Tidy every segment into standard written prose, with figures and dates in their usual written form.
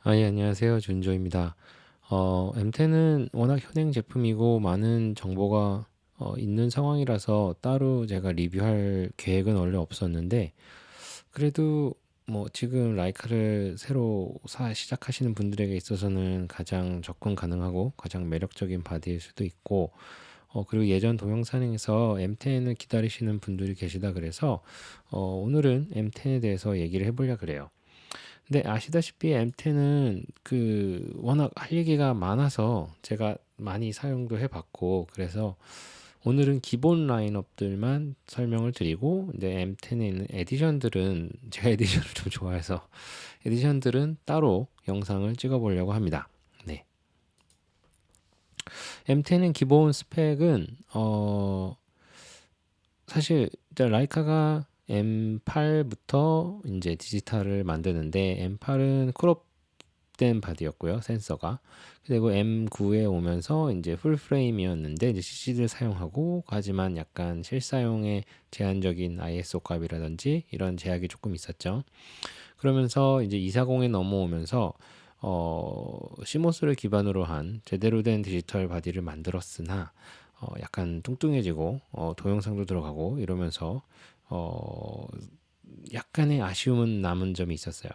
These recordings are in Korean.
예, 안녕하세요. 준조입니다. M10은 워낙 현행 제품이고 많은 정보가 있는 상황이라서 따로 제가 리뷰할 계획은 원래 없었는데, 그래도 뭐 지금 라이카를 새로 시작하시는 분들에게 있어서는 가장 접근 가능하고 가장 매력적인 바디일 수도 있고, 그리고 예전 동영상에서 M10을 기다리시는 분들이 계시다 그래서 오늘은 M10에 대해서 얘기를 해보려 그래요. 근데 아시다시피 M10은 워낙 할 얘기가 많아서 제가 많이 사용도 해봤고, 그래서 오늘은 기본 라인업들만 설명을 드리고, 근데 M10에 있는 에디션들은 제가 에디션을 좀 좋아해서 에디션들은 따로 영상을 찍어보려고 합니다. 네. M10은 기본 스펙은 사실 이제 라이카가 M8부터 이제 디지털을 만드는데, M8은 크롭된 바디였고요, 센서가. 그리고 M9에 오면서 이제 풀 프레임이었는데 이제 CCD를 사용하고, 하지만 약간 실사용에 제한적인 ISO 값이라든지 이런 제약이 조금 있었죠. 그러면서 이제 240에 넘어오면서 시모스를 기반으로 한 제대로 된 디지털 바디를 만들었으나 약간 뚱뚱해지고 동영상도 들어가고 이러면서 어, 약간의 아쉬움은 남은 점이 있었어요.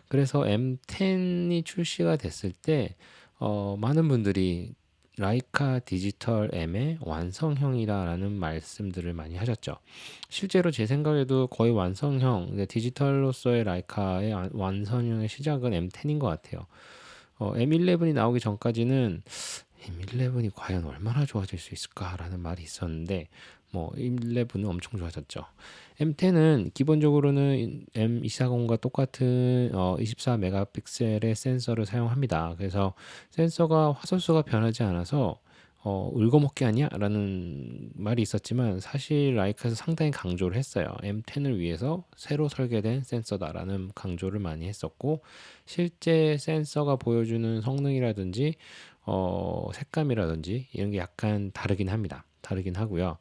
그래서 M10이 출시가 됐을 때 많은 분들이 라이카 디지털 M의 완성형이라는 말씀들을 많이 하셨죠. 실제로 제 생각에도 거의 완성형, 디지털로서의 라이카의 완성형의 시작은 M10인 것 같아요. M11이 나오기 전까지는 M11이 과연 얼마나 좋아질 수 있을까라는 말이 있었는데, 뭐 11은 엄청 좋아졌죠. M10은 기본적으로는 M240과 똑같은 24 메가픽셀의 센서를 사용합니다. 그래서 센서가 화소수가 변하지 않아서 울거먹기 아니야? 라는 말이 있었지만, 사실 라이카에서 상당히 강조를 했어요. M10을 위해서 새로 설계된 센서다라는 강조를 많이 했었고, 실제 센서가 보여주는 성능이라든지 색감이라든지 이런 게 약간 다르긴 합니다. 다르긴 하고요.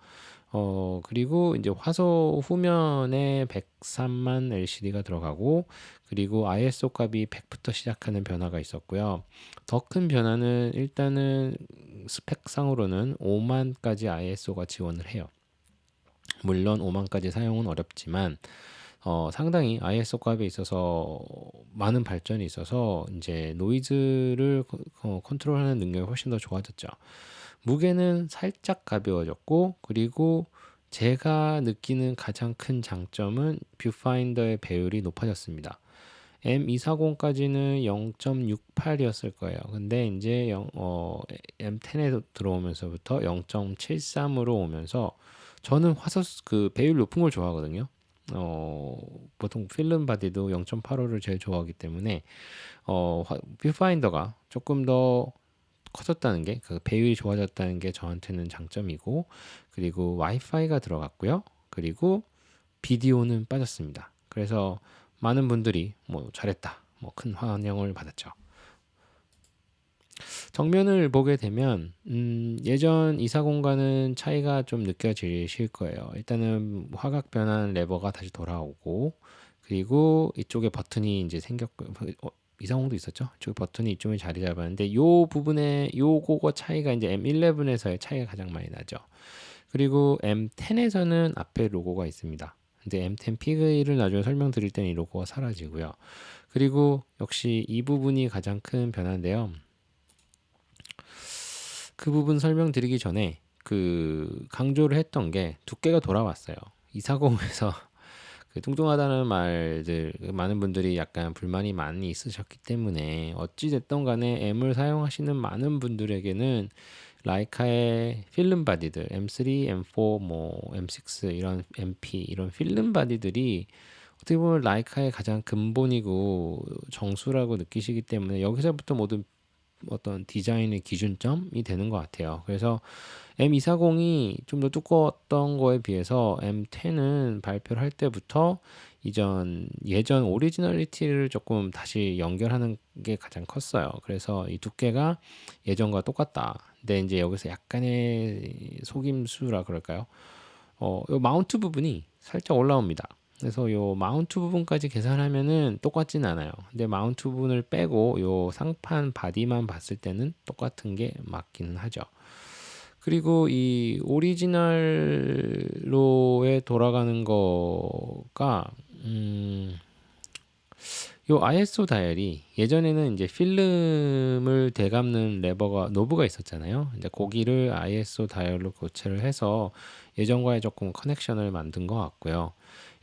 그리고 이제 화소 후면에 103만 LCD가 들어가고, 그리고 ISO 값이 100부터 시작하는 변화가 있었고요. 더 큰 변화는 일단은 스펙상으로는 5만까지 ISO가 지원을 해요. 물론 5만까지 사용은 어렵지만 상당히 ISO 값에 있어서 많은 발전이 있어서 이제 노이즈를 컨트롤하는 능력이 훨씬 더 좋아졌죠. 무게는 살짝 가벼워졌고, 그리고 제가 느끼는 가장 큰 장점은 뷰파인더의 배율이 높아졌습니다. M240까지는 0.68이었을 거예요. 근데 이제 M10에 들어오면서부터 0.73으로 오면서, 저는 배율 높은 걸 좋아하거든요. 어, 보통 필름 바디도 0.85를 제일 좋아하기 때문에 뷰파인더가 조금 더 커졌다는 게, 그 배율이 좋아졌다는 게 저한테는 장점이고, 그리고 와이파이가 들어갔고요. 그리고 비디오는 빠졌습니다. 그래서 많은 분들이 뭐 잘했다, 뭐 큰 환영을 받았죠. 정면을 보게 되면 예전 240과는 차이가 좀 느껴지실 거예요. 일단은 화각 변환 레버가 다시 돌아오고, 그리고 이쪽에 버튼이 이제 생겼고, 240도 있었죠. 이쪽 버튼이 이쪽에 자리 잡았는데, 요 부분에 요거가 차이가 이제 M11에서의 차이가 가장 많이 나죠. 그리고 M10에서는 앞에 로고가 있습니다. 근데 M10 피그를 나중에 설명드릴 때는 이 로고가 사라지고요. 그리고 역시 이 부분이 가장 큰 변화인데요. 그 부분 설명드리기 전에 강조를 했던 게 두께가 돌아왔어요. 240에서 그 뚱뚱하다는 말들, 많은 분들이 약간 불만이 많이 있으셨기 때문에, 어찌 됐던 간에 M을 사용하시는 많은 분들에게는 라이카의 필름 바디들 M3, M4, 뭐 M6 이런 MP 이런 필름 바디들이 어떻게 보면 라이카의 가장 근본이고 정수라고 느끼시기 때문에, 여기서부터 모든 어떤 디자인의 기준점이 되는 것 같아요. 그래서 M240이 좀 더 두꺼웠던 거에 비해서 M10은 발표를 할 때부터 예전 오리지널리티를 조금 다시 연결하는 게 가장 컸어요. 그래서 이 두께가 예전과 똑같다. 근데 이제 여기서 약간의 속임수라 그럴까요? 요 마운트 부분이 살짝 올라옵니다. 그래서 요 마운트 부분까지 계산하면은 똑같진 않아요. 근데 마운트 부분을 빼고 요 상판 바디만 봤을 때는 똑같은 게 맞기는 하죠. 그리고 이 오리지널로에 돌아가는 거가 요 ISO 다이얼이 예전에는 이제 필름을 되감는 레버가 노브가 있었잖아요. 이제 고기를 ISO 다이얼로 교체를 해서 예전과의 조금 커넥션을 만든 것 같고요.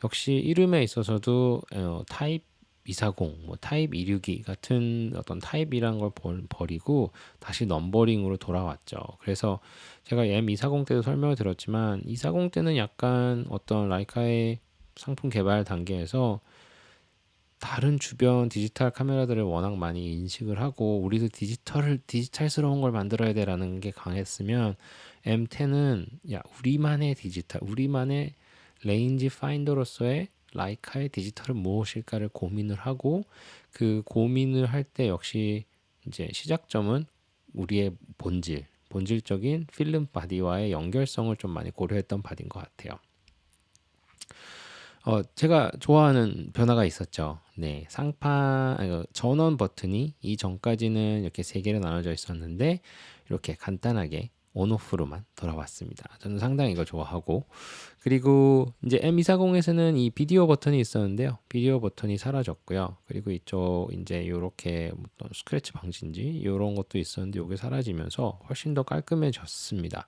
역시 이름에 있어서도 타입 240, 뭐 타입 262 같은 어떤 타입이란 걸 버리고 다시 넘버링으로 돌아왔죠. 그래서 제가 M240 때도 설명을 드렸지만 240 때는 약간 어떤 라이카의 상품 개발 단계에서 다른 주변 디지털 카메라들을 워낙 많이 인식을 하고 우리도 디지털스러운 걸 만들어야 돼라는 게 강했으면 M10은 야 우리만의 디지털, 우리만의 레인지 파인더로서의 라이카의 디지털은 무엇일까를 고민을 하고 그 고민을 할 때 역시 이제 시작점은 우리의 본질적인 필름 바디와의 연결성을 좀 많이 고려했던 바디인 것 같아요. 제가 좋아하는 변화가 있었죠. 네, 전원 버튼이 이전까지는 이렇게 세 개로 나눠져 있었는데 이렇게 간단하게 온오프로만 돌아왔습니다. 저는 상당히 이걸 좋아하고 그리고 이제 M240에서는 이 비디오 버튼이 있었는데요. 비디오 버튼이 사라졌고요. 그리고 이쪽 이제 이렇게 어떤 스크래치 방지인지 이런 것도 있었는데 이게 사라지면서 훨씬 더 깔끔해졌습니다.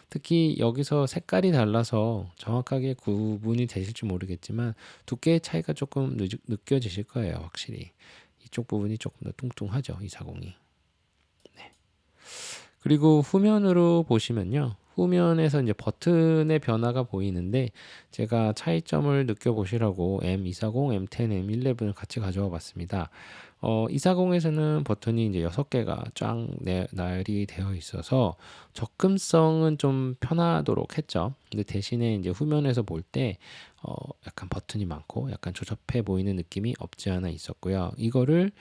특히 여기서 색깔이 달라서 정확하게 구분이 되실지 모르겠지만 두께의 차이가 조금 느껴지실 거예요, 확실히. 이쪽 부분이 조금 더 뚱뚱하죠, 240이. 네. 그리고 후면으로 보시면요. 후면에서 이제 버튼의 변화가 보이는데 제가 차이점을 느껴보시라고 M240, M10, M11을 같이 가져와 봤습니다. 240에서는 버튼이 이제 6개가 쫙 날이 되어 있어서 접근성은 좀 편하도록 했죠. 근데 대신에 이제 후면에서 볼 때 약간 버튼이 많고 약간 조잡해 보이는 느낌이 없지 않아 있었고요. 이거를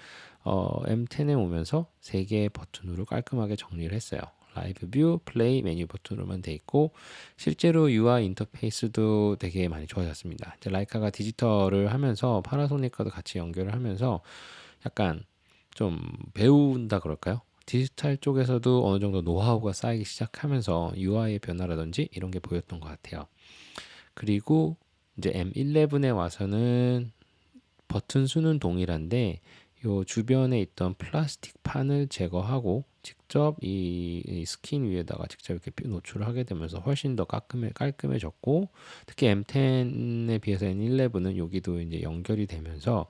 M10에 오면서 3개의 버튼으로 깔끔하게 정리를 했어요. 라이브 뷰, 플레이, 메뉴 버튼으로만 돼 있고 실제로 UI 인터페이스도 되게 많이 좋아졌습니다. 이제 라이카가 디지털을 하면서 파나소닉과도 같이 연결을 하면서 약간 좀 배운다 그럴까요? 디지털 쪽에서도 어느 정도 노하우가 쌓이기 시작하면서 UI의 변화라든지 이런 게 보였던 것 같아요. 그리고 이제 M11에 와서는 버튼 수는 동일한데 요 주변에 있던 플라스틱 판을 제거하고 직접 이 스킨 위에다가 직접 이렇게 노출을 하게 되면서 훨씬 더 깔끔해졌고 특히 M10에 비해서 N11은 여기도 이제 연결이 되면서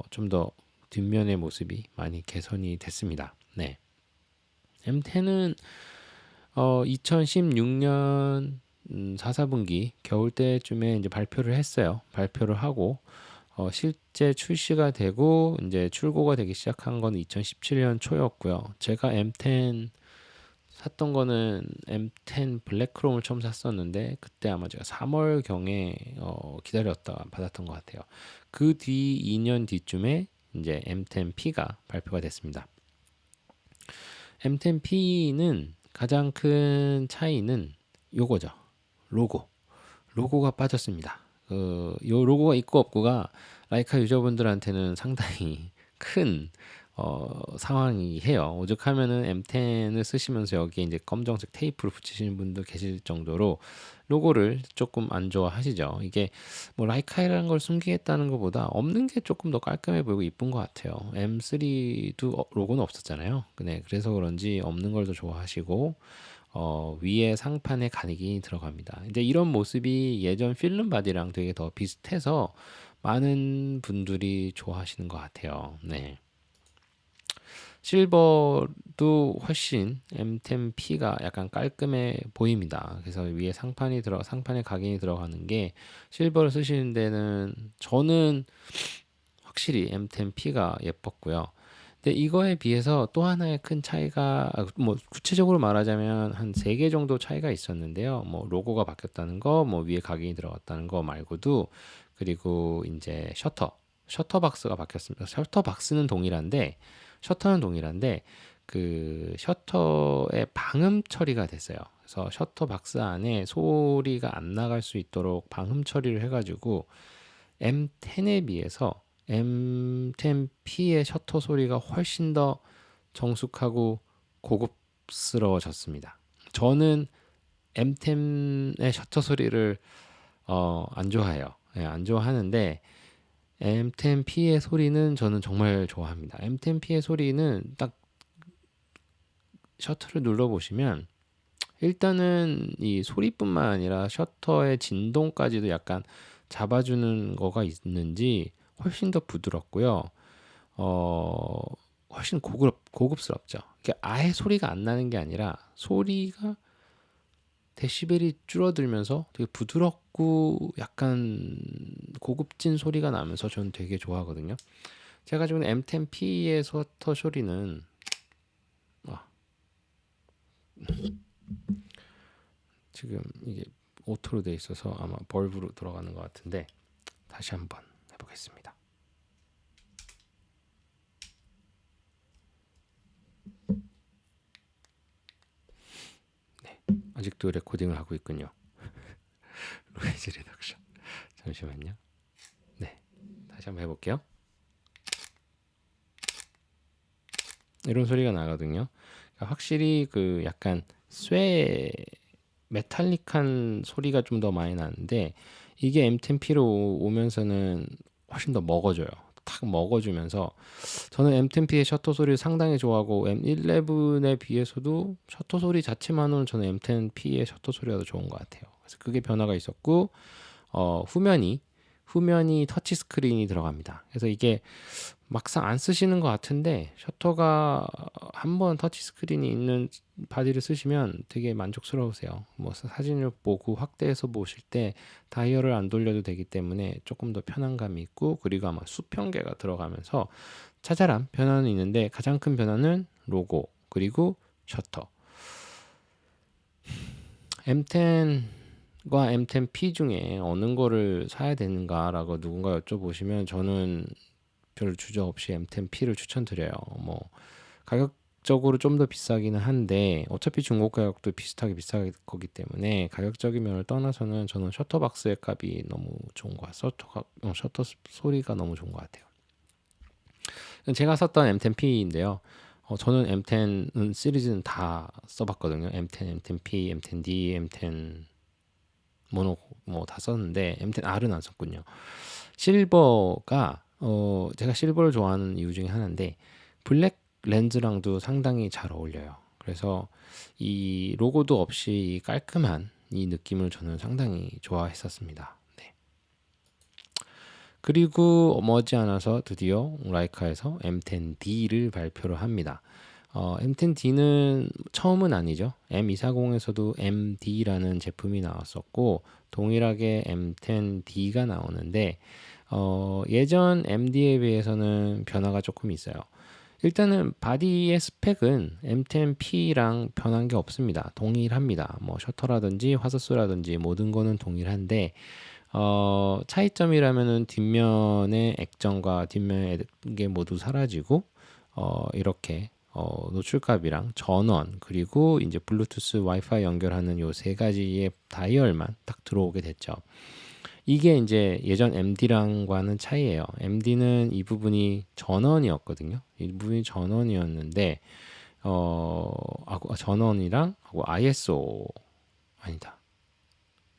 좀 더 뒷면의 모습이 많이 개선이 됐습니다. 네. M10은 2016년 4, 4분기 겨울 때쯤에 이제 발표를 했어요. 발표를 하고 실제 출시가 되고 이제 출고가 되기 시작한 건 2017년 초였고요. 제가 M10 샀던 거는 M10 블랙크롬을 처음 샀었는데 그때 아마 제가 3월경에 기다렸다가 받았던 것 같아요. 그 뒤 2년 뒤쯤에 이제 M10P가 발표가 됐습니다. M10P는 가장 큰 차이는 요거죠. 로고가 빠졌습니다. 요 로고가 있고 없고가 라이카 유저분들한테는 상당히 큰 상황이 해요. 오죽하면은 M10을 쓰시면서 여기에 이제 검정색 테이프를 붙이시는 분도 계실 정도로 로고를 조금 안 좋아하시죠. 이게 뭐 라이카이라는 걸 숨기겠다는 것보다 없는 게 조금 더 깔끔해 보이고 이쁜 것 같아요. M3도 로고는 없었잖아요. 네, 그래서 그런지 없는 걸 더 좋아하시고 위에 상판에 가리기 들어갑니다. 이제 이런 모습이 예전 필름 바디랑 되게 더 비슷해서 많은 분들이 좋아하시는 것 같아요. 네. 실버도 훨씬 M10P가 약간 깔끔해 보입니다. 그래서 위에 상판에 각인이 들어가는 게 실버를 쓰시는 데는 저는 확실히 M10P가 예뻤고요. 근데 이거에 비해서 또 하나의 큰 차이가 뭐 구체적으로 말하자면 한 3개 정도 차이가 있었는데요. 뭐 로고가 바뀌었다는 거, 뭐 위에 각인이 들어갔다는 거 말고도 그리고 이제 셔터 박스가 바뀌었습니다. 셔터는 동일한데 그 셔터의 방음 처리가 됐어요. 그래서 셔터 박스 안에 소리가 안 나갈 수 있도록 방음 처리를 해가지고 M10에 비해서 M10P의 셔터 소리가 훨씬 더 정숙하고 고급스러워졌습니다. 저는 M10의 셔터 소리를 안 좋아해요. 예, 안 좋아하는데 M10P의 소리는 저는 정말 좋아합니다. M10P의 소리는 딱 셔터를 눌러보시면 일단은 이 소리뿐만 아니라 셔터의 진동까지도 약간 잡아주는 거가 있는지 훨씬 더 부드럽고요. 어, 훨씬 고급스럽죠. 이게 아예 소리가 안 나는 게 아니라 소리가 데시벨이 줄어들면서 되게 부드럽고 약간 고급진 소리가 나면서 저는 되게 좋아하거든요. 제가 가지고 있는 M10P의 셔터 소리는 아, 지금 이게 오토로 돼 있어서 아마 벌브로 들어가는 것 같은데 다시 한번 해보겠습니다. 네, 아직도 레코딩을 하고 있군요. 노이즈 리덕션. 잠시만요. 네, 다시 한번 해볼게요. 이런 소리가 나거든요. 그러니까 확실히 그 약간 쇠 메탈릭한 소리가 좀 더 많이 나는데 이게 M10P로 오면서는 훨씬 더 먹어줘요. 탁 먹어주면서 저는 M10P의 셔터 소리를 상당히 좋아하고 M11에 비해서도 셔터 소리 자체만으로는 저는 M10P의 셔터 소리가 더 좋은 것 같아요. 그래서 그게 변화가 있었고 후면이 터치 스크린이 들어갑니다. 그래서 이게 막상 안 쓰시는 것 같은데 셔터가 한번 터치 스크린이 있는 바디를 쓰시면 되게 만족스러우세요. 뭐 사진을 보고 확대해서 보실 때 다이얼을 안 돌려도 되기 때문에 조금 더 편안감이 있고 그리고 아마 수평계가 들어가면서 자잘한 변화는 있는데 가장 큰 변화는 로고 그리고 셔터. M10과 M10P 중에 어느 거를 사야 되는가라고 누군가 여쭤보시면 저는 별 주저 없이 M10P를 추천드려요. 뭐 가격적으로 좀 더 비싸기는 한데 어차피 중고 가격도 비슷하게 비쌀 거기 때문에 가격적인 면을 떠나서는 저는 셔터박스의 값이 너무 좋은 것 같아요. 셔터 소리가 너무 좋은 것 같아요. 제가 썼던 M10P인데요. 저는 M10 시리즈는 다 써봤거든요. M10, M10P, M10D, M10 모노 뭐 다 썼는데 M10R은 안 썼군요. 실버가 제가 실버를 좋아하는 이유 중에 하나인데 블랙 렌즈랑도 상당히 잘 어울려요. 그래서 이 로고도 없이 깔끔한 이 느낌을 저는 상당히 좋아했었습니다. 네. 그리고 머지않아서 드디어 라이카에서 M10D를 발표를 합니다. M10D는 처음은 아니죠. M240에서도 MD라는 제품이 나왔었고 동일하게 M10D가 나오는데 예전 MD에 비해서는 변화가 조금 있어요. 일단은 바디의 스펙은 M10P랑 변한 게 없습니다. 동일합니다. 뭐 셔터라든지 화소수라든지 모든 거는 동일한데 차이점이라면은 뒷면의 액정과 뒷면의 게 모두 사라지고 이렇게 노출값이랑 전원 그리고 이제 블루투스 와이파이 연결하는 요 세 가지의 다이얼만 딱 들어오게 됐죠. 이게 이제 예전 MD랑과는 차이예요. MD는 이 부분이 전원이었거든요. 이 부분이 전원이었는데 전원이랑 하고 ISO 아니다.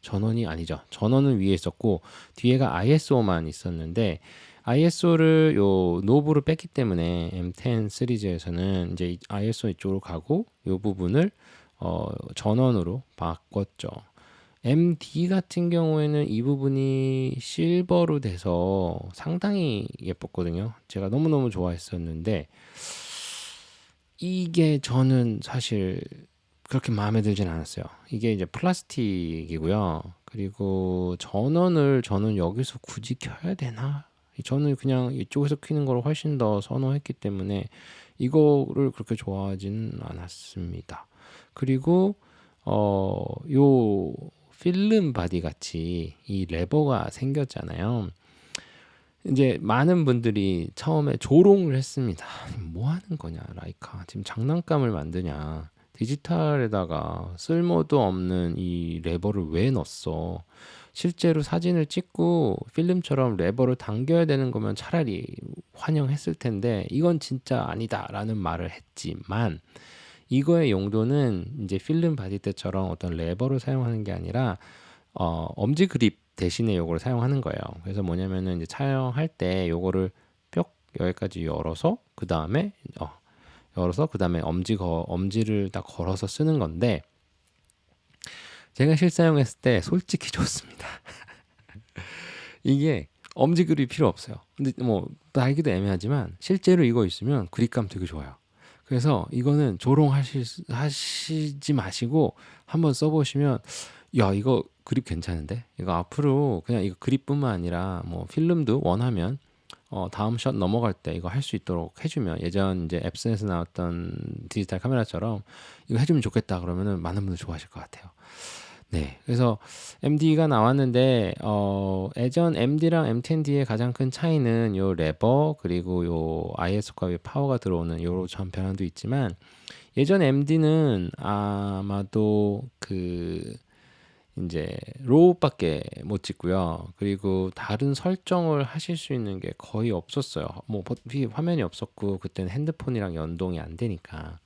전원이 아니죠. 전원은 위에 있었고 뒤에가 ISO만 있었는데 ISO를 요 노브로 뺐기 때문에 M10 시리즈에서는 이제 ISO 이쪽으로 가고 요 부분을 전원으로 바꿨죠. MD 같은 경우에는 이 부분이 실버로 돼서 상당히 예뻤거든요. 제가 너무너무 좋아했었는데 이게 저는 사실 그렇게 마음에 들진 않았어요. 이게 이제 플라스틱이고요. 그리고 전원을 저는 여기서 굳이 켜야 되나? 저는 그냥 이쪽에서 켜는 걸 훨씬 더 선호했기 때문에 이거를 그렇게 좋아하지는 않았습니다. 그리고 요 필름 바디 같이 이 레버가 생겼잖아요. 이제 많은 분들이 처음에 조롱을 했습니다. 뭐 하는 거냐, 라이카. 지금 장난감을 만드냐. 디지털에다가 쓸모도 없는 이 레버를 왜 넣었어? 실제로 사진을 찍고 필름처럼 레버를 당겨야 되는 거면 차라리 환영했을 텐데 이건 진짜 아니다라는 말을 했지만 이거의 용도는 이제 필름 바디 때처럼 어떤 레버를 사용하는 게 아니라 엄지 그립 대신에 요거를 사용하는 거예요. 그래서 뭐냐면은 이제 촬영할 때 요거를 뿅 여기까지 열어서 그다음에 엄지를 딱 걸어서 쓰는 건데 제가 실사용했을 때 솔직히 좋습니다. 이게 엄지 그립이 필요 없어요. 근데 뭐 알기도 애매하지만 실제로 이거 있으면 그립감 되게 좋아요. 그래서 이거는 하시지 마시고 한번 써보시면 야 이거 그립 괜찮은데 이거 앞으로 그냥 이거 그립뿐만 아니라 뭐 필름도 원하면 다음 샷 넘어갈 때 이거 할 수 있도록 해주면 예전 이제 앱슨에서 나왔던 디지털 카메라처럼 이거 해주면 좋겠다 그러면은 많은 분들 좋아하실 것 같아요. 네, 그래서 MD가 나왔는데 예전 MD랑 M10D의 가장 큰 차이는 요 레버 그리고 요 ISO가 파워가 들어오는 요런 변화도 있지만 예전 MD는 아마도 그 이제 로우밖에 못 찍고요. 그리고 다른 설정을 하실 수 있는 게 거의 없었어요. 뭐 화면이 없었고 그때는 핸드폰이랑 연동이 안 되니까.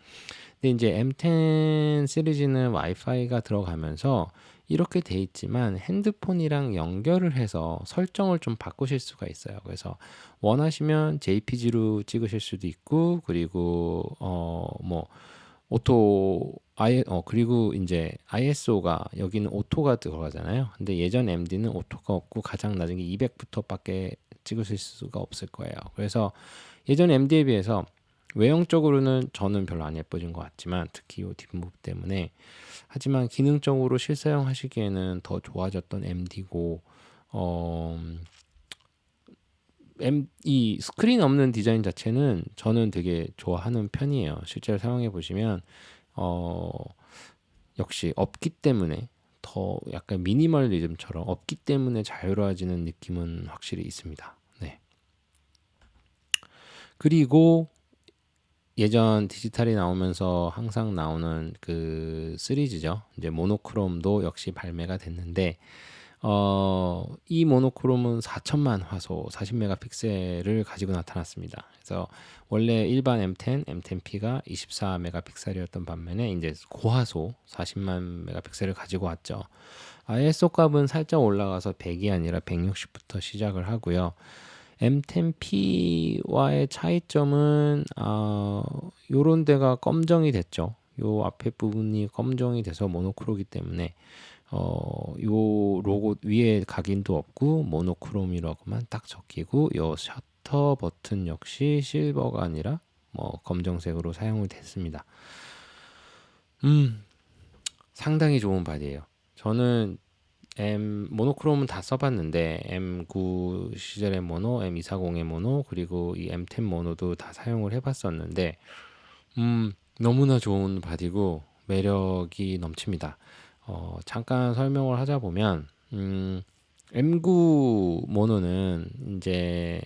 근데 이제 M10 시리즈는 와이파이가 들어가면서 이렇게 돼 있지만 핸드폰이랑 연결을 해서 설정을 좀 바꾸실 수가 있어요. 그래서 원하시면 JPG로 찍으실 수도 있고 그리고 뭐 오토 그리고 이제 ISO가 여기는 오토가 들어가잖아요. 근데 예전 MD는 오토가 없고 가장 낮은 게 200부터밖에 찍으실 수가 없을 거예요. 그래서 예전 MD에 비해서 외형적으로는 저는 별로 안 예뻐진 것 같지만 특히 이 뒷부분 때문에 하지만 기능적으로 실사용하시기에는 더 좋아졌던 MD고 이 스크린 없는 디자인 자체는 저는 되게 좋아하는 편이에요. 실제로 사용해 보시면 어, 역시 없기 때문에 더 약간 미니멀리즘처럼 없기 때문에 자유로워지는 느낌은 확실히 있습니다. 네. 그리고 예전 디지털이 나오면서 항상 나오는 그 시리즈죠. 이제 모노크롬도 역시 발매가 됐는데 이 모노크롬은 4천만 화소 40메가픽셀을 가지고 나타났습니다. 그래서 원래 일반 M10, M10P가 24메가픽셀이었던 반면에 이제 고화소 40만 메가픽셀을 가지고 왔죠. ISO 값은 살짝 올라가서 100이 아니라 160부터 시작을 하고요. M10P와의 차이점은 요런 데가 검정이 됐죠. 요 앞에 부분이 검정이 돼서 모노크로기 때문에 요 로고 위에 각인도 없고 모노크롬이라고만 딱 적히고 요 셔터 버튼 역시 실버가 아니라 뭐 검정색으로 사용이 됐습니다. 상당히 좋은 바디예요. 저는 모노크롬은 다 써봤는데 M9 시절의 모노, M240의 모노 그리고 이 M10 모노도 다 사용을 해봤었는데 너무나 좋은 바디고 매력이 넘칩니다. 잠깐 설명을 하자 보면 M9 모노는 이제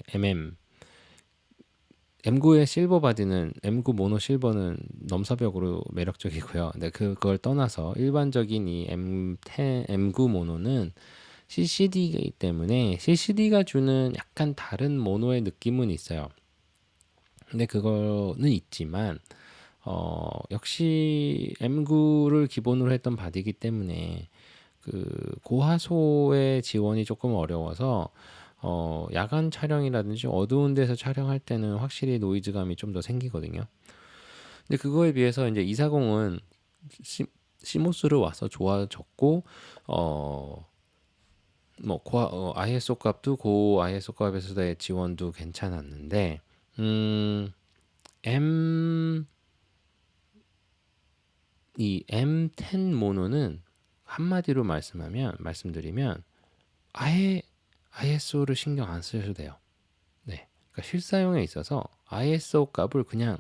M9의 실버 바디는 M9 모노 실버는 넘사벽으로 매력적이고요. 근데 그걸 떠나서 일반적인 이 M9 모노는 CCD이기 때문에 CCD가 주는 약간 다른 모노의 느낌은 있어요. 근데 그거는 있지만 역시 M9를 기본으로 했던 바디이기 때문에 그 고화소의 지원이 조금 어려워서 야간 촬영이라든지 어두운 데서 촬영할 때는 확실히 노이즈감이 좀 더 생기거든요. 근데 그거에 비해서 이제 240은 시모스로 와서 좋아졌고 뭐 ISO 값도 고 ISO 값에서의 지원도 괜찮았는데 M 이 M10 모노는 한마디로 말씀드리면 아예 ISO를 신경 안 쓰셔도 돼요. 네. 그러니까 실사용에 있어서 ISO 값을 그냥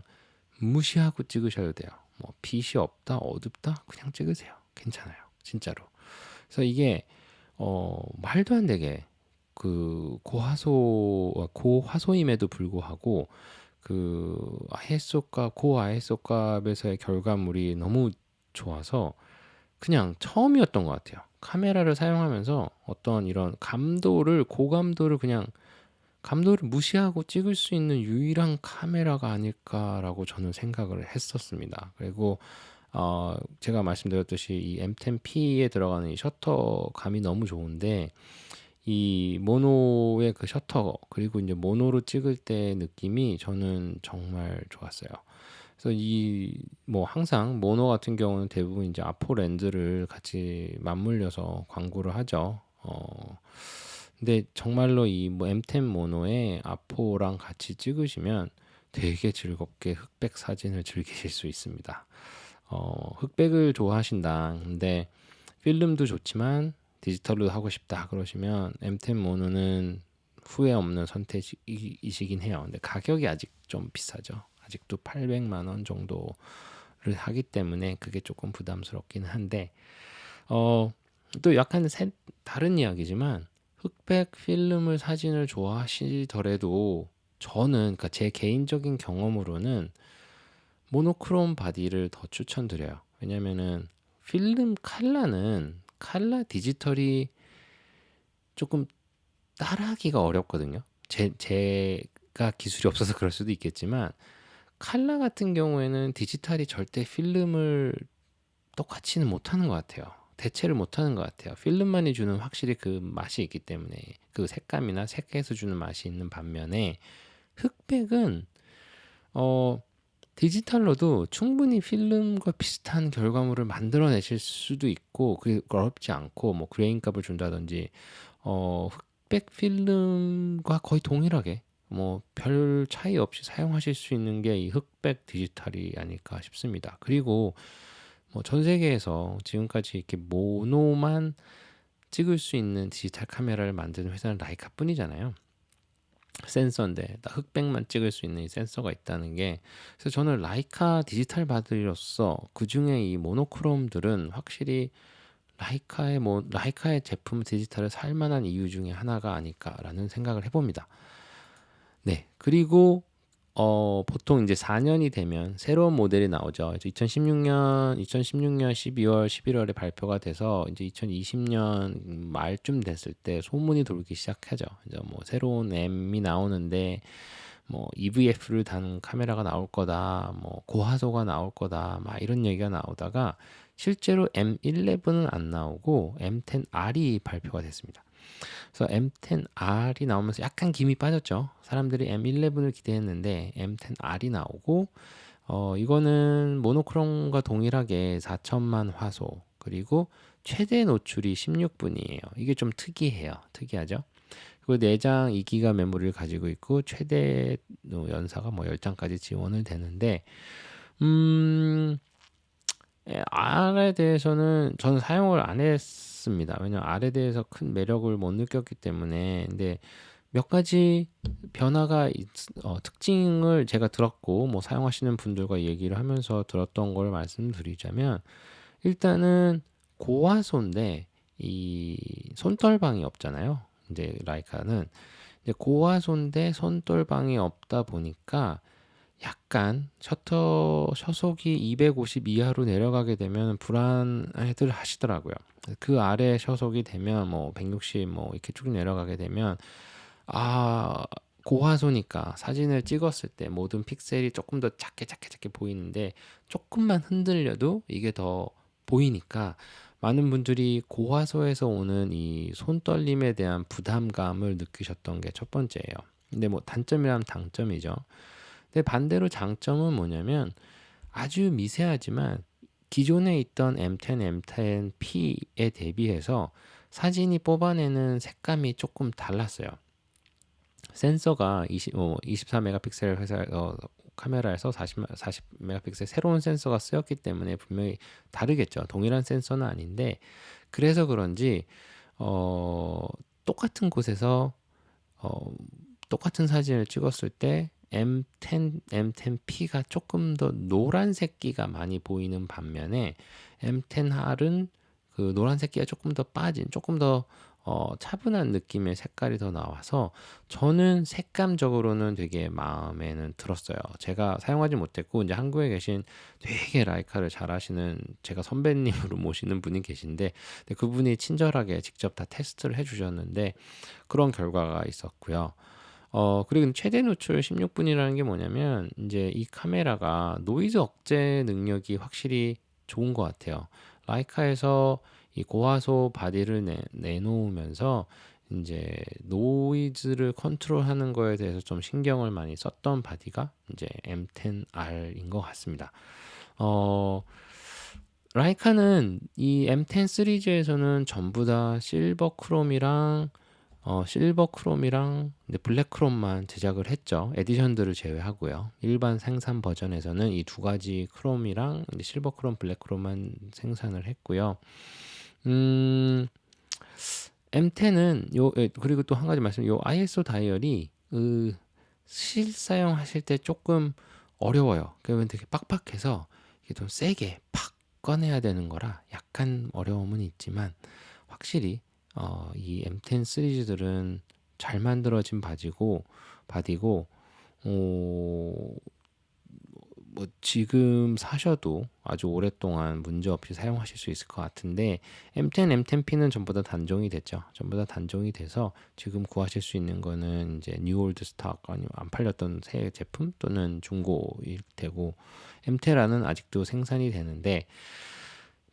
무시하고 찍으셔도 돼요. 뭐 빛이 없다, 어둡다, 그냥 찍으세요. 괜찮아요. 진짜로. 그래서 이게 말도 안 되게 그 고화소임에도 불구하고 그 ISO 값에서의 결과물이 너무 좋아서 그냥 처음이었던 것 같아요. 카메라를 사용하면서 어떤 이런 고감도를 그냥 감도를 무시하고 찍을 수 있는 유일한 카메라가 아닐까라고 저는 생각을 했었습니다. 그리고 제가 말씀드렸듯이 이 M10P에 들어가는 이 셔터감이 너무 좋은데 이 모노의 그 셔터 그리고 이제 모노로 찍을 때 느낌이 저는 정말 좋았어요. 그래서 이 뭐 항상 모노 같은 경우는 대부분 이제 아포 렌즈를 같이 맞물려서 광고를 하죠. 근데 정말로 이 뭐 M10 모노에 아포랑 같이 찍으시면 되게 즐겁게 흑백 사진을 즐기실 수 있습니다. 흑백을 좋아하신다. 근데 필름도 좋지만 디지털로 하고 싶다 그러시면 M10 모노는 후회 없는 선택이시긴 해요. 근데 가격이 아직 좀 비싸죠. 아직도 800만 원 정도를 하기 때문에 그게 조금 부담스럽긴 한데 또 약간 다른 이야기지만 흑백 필름을 사진을 좋아하시더라도 저는 그러니까 제 개인적인 경험으로는 모노크롬 바디를 더 추천드려요. 왜냐면은 필름 칼라 디지털이 조금 따라하기가 어렵거든요. 제가 기술이 없어서 그럴 수도 있겠지만 칼라 같은 경우에는 디지털이 절대 필름을 똑같이는 못하는 것 같아요. 대체를 못하는 것 같아요. 필름만이 주는 확실히 그 맛이 있기 때문에 그 색감이나 색에서 주는 맛이 있는 반면에 흑백은 어 디지털로도 충분히 필름과 비슷한 결과물을 만들어내실 수도 있고 그게 어렵지 않고 뭐 그레인 값을 준다든지 흑백 필름과 거의 동일하게 뭐 별 차이 없이 사용하실 수 있는 게 이 흑백 디지털이 아닐까 싶습니다. 그리고 뭐 전 세계에서 지금까지 이렇게 모노만 찍을 수 있는 디지털 카메라를 만드는 회사는 라이카뿐이잖아요. 센서인데 나 흑백만 찍을 수 있는 이 센서가 있다는 게 그래서 저는 라이카 디지털 바디로서 그 중에 이 모노크롬들은 확실히 라이카의 제품 디지털을 살 만한 이유 중에 하나가 아닐까라는 생각을 해봅니다. 네. 그리고 보통 이제 4년이 되면 새로운 모델이 나오죠. 2016년 12월, 11월에 발표가 돼서 이제 2020년 말쯤 됐을 때 소문이 돌기 시작하죠. 이제 뭐 새로운 M이 나오는데 뭐 EVF를 단 카메라가 나올 거다, 뭐 고화소가 나올 거다, 막 이런 얘기가 나오다가 실제로 M11은 안 나오고 M10R이 발표가 됐습니다. 그래서 M10R이 나오면서 약간 김이 빠졌죠. 사람들이 M11을 기대했는데 M10R이 나오고 이거는 모노크롬과 동일하게 4천만 화소 그리고 최대 노출이 16분이에요. 이게 좀 특이하죠. 그리고 내장 2기가 메모리를 가지고 있고 최대 연사가 뭐 10장까지 지원을 되는데 음 R에 대해서는 저는 사용을 안 했습니다. 왜냐면 R에 대해서 큰 매력을 못 느꼈기 때문에. 근데 몇 가지 특징을 제가 들었고 뭐 사용하시는 분들과 얘기를 하면서 들었던 걸 말씀드리자면 일단은 고화소인데 이 손떨방이 없잖아요. 이제 라이카는 이제 고화소인데 손떨방이 없다 보니까 약간 sho속이 250 이하로 내려가게 되면 불안해들 하시더라고요. 그 아래 sho속이 되면 뭐 160 뭐 이렇게 쭉 내려가게 되면 아 고화소니까 사진을 찍었을 때 모든 픽셀이 조금 더 작게 보이는데 조금만 흔들려도 이게 더 보이니까 많은 분들이 고화소에서 오는 이 손떨림에 대한 부담감을 느끼셨던 게 첫 번째예요. 근데 뭐 단점이라면 장점이죠. 근데 반대로 장점은 뭐냐면 아주 미세하지만 기존에 있던 M10, M10P에 대비해서 사진이 뽑아내는 색감이 조금 달랐어요. 센서가 24메가픽셀 카메라에서 40 메가픽셀 새로운 센서가 쓰였기 때문에 분명히 다르겠죠. 동일한 센서는 아닌데 그래서 그런지 똑같은 곳에서 똑같은 사진을 찍었을 때 M10P가 조금 더 노란색기가 많이 보이는 반면에 M10R은 그 노란색기가 조금 더 빠진, 조금 더 차분한 느낌의 색깔이 더 나와서 저는 색감적으로는 되게 마음에는 들었어요. 제가 사용하지 못했고 이제 한국에 계신 되게 라이카를 잘하시는 제가 선배님으로 모시는 분이 계신데 근데 그분이 친절하게 직접 다 테스트를 해 주셨는데 그런 결과가 있었고요. 그리고 최대 노출 16분이라는 게 뭐냐면 이제 이 카메라가 노이즈 억제 능력이 확실히 좋은 것 같아요. 라이카에서 이 고화소 바디를 내놓으면서 이제 노이즈를 컨트롤하는 거에 대해서 좀 신경을 많이 썼던 바디가 이제 M10R인 것 같습니다. 어, 라이카는 이 M10 시리즈에서는 전부 다 실버 크롬이랑 이제 블랙 크롬만 제작을 했죠. 에디션들을 제외하고요. 일반 생산 버전에서는 이 두 가지 크롬이랑 이제 실버 크롬, 블랙 크롬만 생산을 했고요. 음, M10은 그리고 또 한 가지 말씀, 요 ISO 다이얼이 실사용하실 때 조금 어려워요. 그러면 되게 빡빡해서 이게 좀 세게 팍 꺼내야 되는 거라 약간 어려움은 있지만 확실히 이 M10 시리즈들은 잘 만들어진 바디고 어, 뭐 지금 사셔도 아주 오랫동안 문제없이 사용하실 수 있을 것 같은데 M10, M10P는 전부 다 단종이 됐죠. 전부 다 단종이 돼서 지금 구하실 수 있는 거는 이제 뉴 올드 스탁 아니면 안 팔렸던 새 제품 또는 중고일 테고 M10R은 아직도 생산이 되는데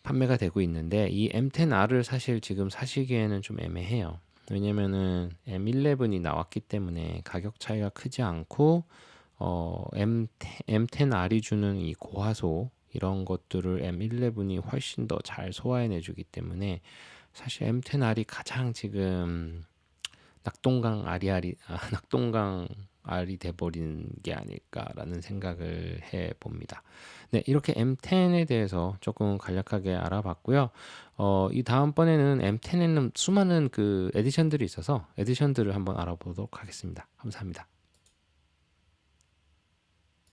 판매가 되고 있는데 이 M10R을 사실 지금 사시기에는 좀 애매해요. 왜냐면은 M11이 나왔기 때문에 가격 차이가 크지 않고 M10R이 주는 이 고화소 이런 것들을 M11이 훨씬 더 잘 소화해내 주기 때문에 사실 M10R이 가장 지금 낙동강 알이 돼버린 게 아닐까라는 생각을 해 봅니다. 네, 이렇게 M10에 대해서 조금 간략하게 알아봤고요. 이 다음번에는 M10에는 수많은 그 에디션들이 있어서 에디션들을 한번 알아보도록 하겠습니다. 감사합니다.